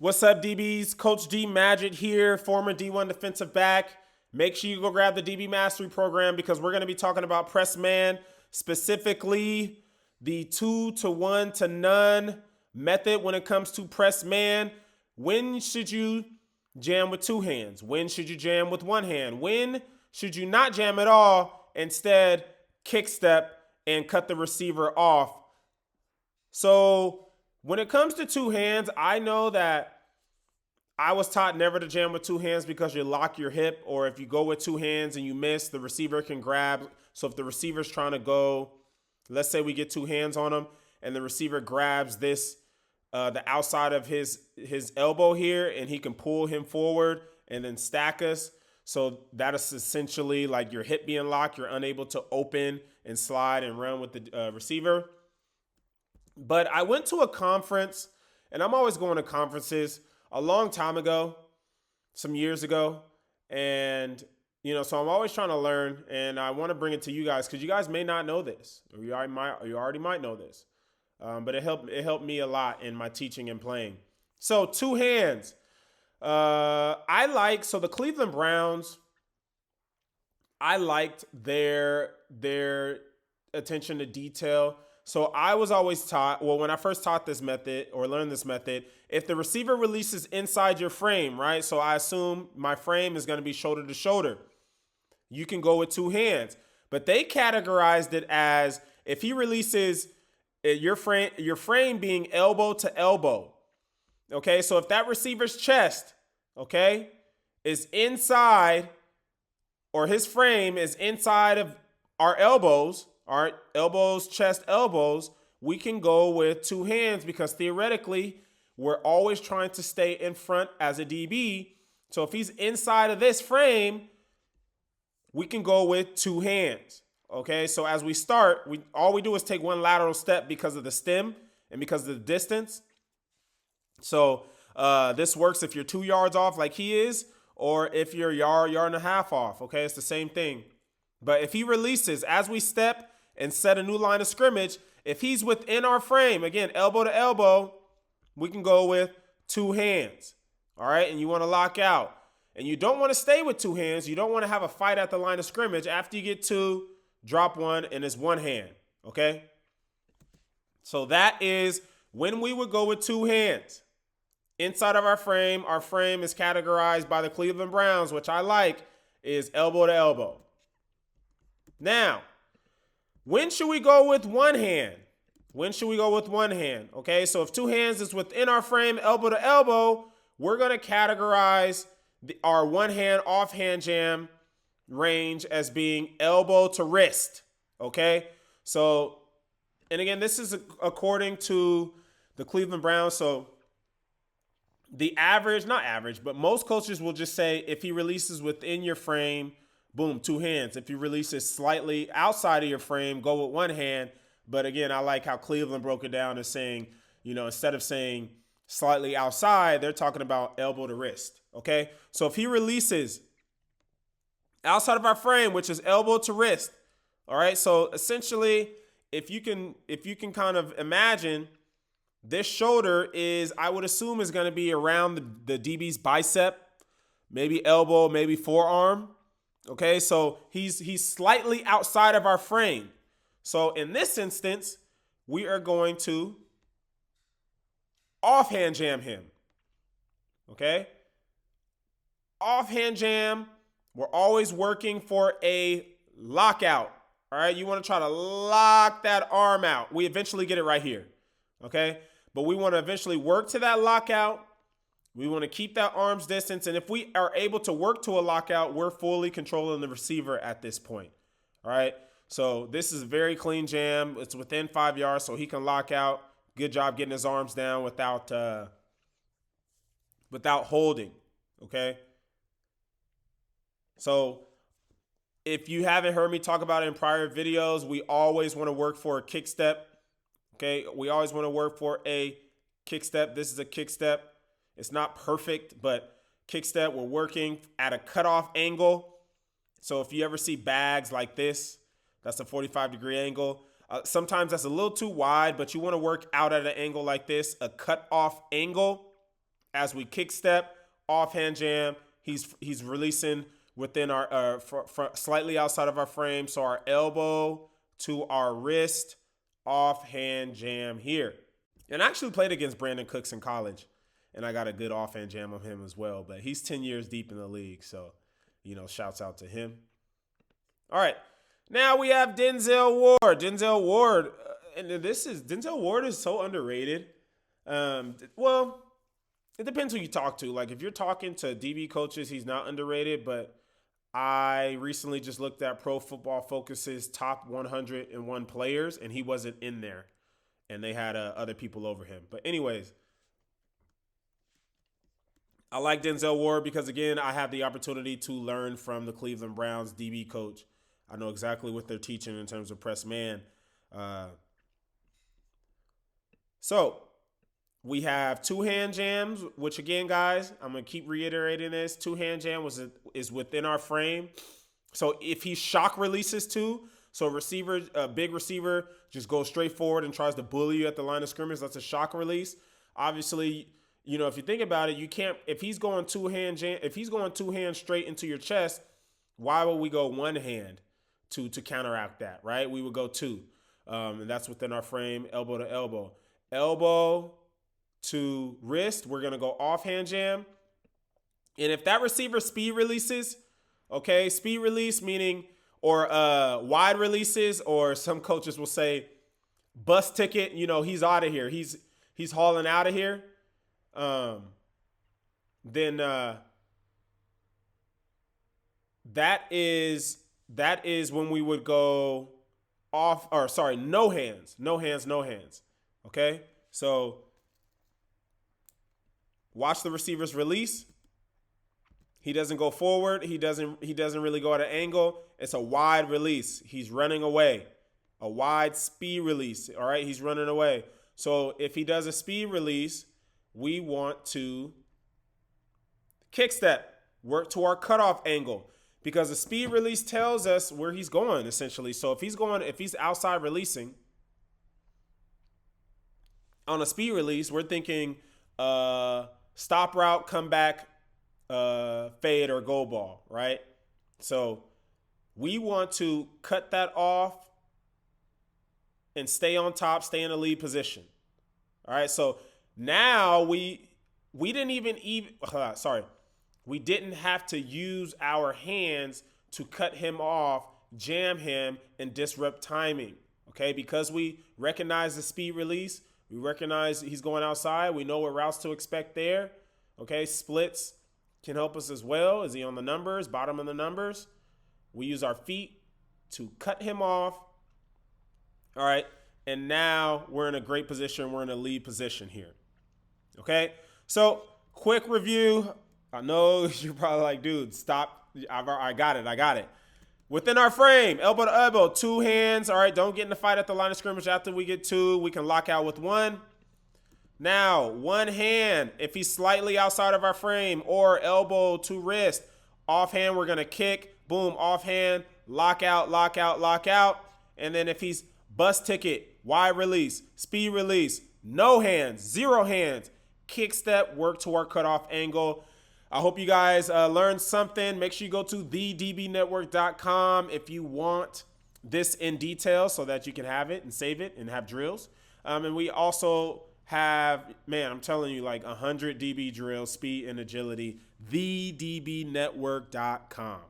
What's up, DBs? Coach D Magic here, former D1 defensive back. Make sure you go grab the DB Mastery Program because we're going to be talking about press man, specifically the 2 to 1 to none method when it comes to press man. When should you jam with two hands? When should you jam with one hand? When should you not jam at all? Instead, kick step and cut the receiver off. So when it comes to two hands, I know that I was taught never to jam with two hands because you lock your hip, or if you go with two hands and you miss, the receiver can grab. So if the receiver's trying to go, let's say we get two hands on him and the receiver grabs the outside of his elbow here, and he can pull him forward and then stack us. So that is essentially like your hip being locked. You're unable to open and slide and run with the receiver. But I went to a conference, and I'm always going to conferences, a long time ago, some years ago. And, so I'm always trying to learn, and I want to bring it to you guys because you guys may not know this, or you already might know this. But it helped me a lot in my teaching and playing. So two hands. So the Cleveland Browns, I liked their attention to detail. So I was always taught, when I first taught this method or learned this method, if the receiver releases inside your frame, right? So I assume my frame is going to be shoulder to shoulder. You can go with two hands. But they categorized it as if he releases your frame being elbow to elbow. Okay, so if that receiver's chest, okay, is inside, or his frame is inside of our elbows, all right, elbows, chest, elbows, we can go with two hands because theoretically, we're always trying to stay in front as a DB. So if he's inside of this frame, we can go with two hands. Okay, so as we start, all we do is take one lateral step because of the stem and because of the distance. So this works if you're 2 yards off like he is, or if you're yard and a half off. Okay, it's the same thing. But if he releases as we step and set a new line of scrimmage, if he's within our frame, again, elbow to elbow, we can go with two hands. All right, and you want to lock out. And you don't want to stay with two hands. You don't want to have a fight at the line of scrimmage. After you get two, drop one, and it's one hand. Okay? So that is when we would go with two hands. Inside of our frame is categorized by the Cleveland Browns, which I like, is elbow to elbow. Now, when should we go with one hand? When should we go with one hand? Okay, so if two hands is within our frame, elbow to elbow, we're going to categorize our one hand offhand jam range as being elbow to wrist. Okay, so, and again, this is according to the Cleveland Browns. So the average, not average, but most coaches will just say if he releases within your frame, boom, two hands. If he releases slightly outside of your frame, go with one hand. But again, I like how Cleveland broke it down as saying, instead of saying slightly outside, they're talking about elbow to wrist. Okay, so if he releases outside of our frame, which is elbow to wrist, all right. So essentially, if you can kind of imagine, this shoulder is, I would assume, is going to be around the DB's bicep, maybe elbow, maybe forearm. Okay, so he's slightly outside of our frame. So in this instance, we are going to offhand jam him. Okay? Offhand jam, we're always working for a lockout. All right, you want to try to lock that arm out. We eventually get it right here. Okay? But we want to eventually work to that lockout. We want to keep that arm's distance. And if we are able to work to a lockout, we're fully controlling the receiver at this point. All right. So this is a very clean jam. It's within 5 yards, so he can lock out. Good job getting his arms down without holding. Okay. So if you haven't heard me talk about it in prior videos, we always want to work for a kick step. Okay. We always want to work for a kick step. This is a kick step. It's not perfect, but kick step, we're working at a cutoff angle. So if you ever see bags like this, that's a 45-degree angle. Sometimes that's a little too wide, but you want to work out at an angle like this, a cutoff angle. As we kick step, offhand jam, he's releasing within our slightly outside of our frame. So our elbow to our wrist, offhand jam here. And I actually played against Brandon Cooks in college, and I got a good offhand jam on him as well. But he's 10 years deep in the league, so, shouts out to him. All right, now we have Denzel Ward. Denzel Ward, Denzel Ward is so underrated. Well, it depends who you talk to. Like, if you're talking to DB coaches, he's not underrated, but I recently just looked at Pro Football Focus's top 101 players, and he wasn't in there. And they had other people over him. But anyways, I like Denzel Ward because, again, I have the opportunity to learn from the Cleveland Browns DB coach. I know exactly what they're teaching in terms of press man. So we have two-hand jams, which, again, guys, I'm going to keep reiterating this. Two-hand jam is within our frame. So if he shock releases two, so a big receiver just goes straight forward and tries to bully you at the line of scrimmage, that's a shock release. Obviously, if you think about it, you can't, if he's going two-hand straight into your chest, why would we go one hand to counteract that, right? We would go two. And that's within our frame, elbow to elbow. Elbow to wrist, we're going to go offhand jam. And if that receiver speed releases, okay, speed release meaning, or wide releases, or some coaches will say bus ticket, he's out of here. He's hauling out of here. Then that is when we would go no hands. Okay? So watch the receivers release. He doesn't go forward. He doesn't really go at an angle. It's a wide release. He's running away. A wide speed release. All right, he's running away. So if he does a speed release, we want to kick step, work to our cutoff angle, because the speed release tells us where he's going, essentially. So if he's outside releasing on a speed release, we're thinking stop route, come back, fade or go ball, right? So we want to cut that off and stay on top, stay in the lead position. All right, so now we didn't we didn't have to use our hands to cut him off, jam him, and disrupt timing, okay? Because we recognize the speed release, we recognize he's going outside, we know what routes to expect there, okay? Splits can help us as well. Is he on the numbers, bottom of the numbers? We use our feet to cut him off. All right. And now we're in a great position. We're in a lead position here. Okay. So quick review. I know you're probably like, dude, stop. I got it. Within our frame, elbow to elbow, two hands. All right. Don't get in the fight at the line of scrimmage. After we get two, we can lock out with one. Now, one hand, if he's slightly outside of our frame, or elbow to wrist, offhand, we're going to kick, boom, offhand, lock out. And then if he's bus ticket, wide release, speed release, no hands, zero hands, kick step, work to our cutoff angle. I hope you guys learned something. Make sure you go to thedbnetwork.com if you want this in detail so that you can have it and save it and have drills. And we also have, I'm telling you, like 100 DB drills, speed and agility, thedbnetwork.com.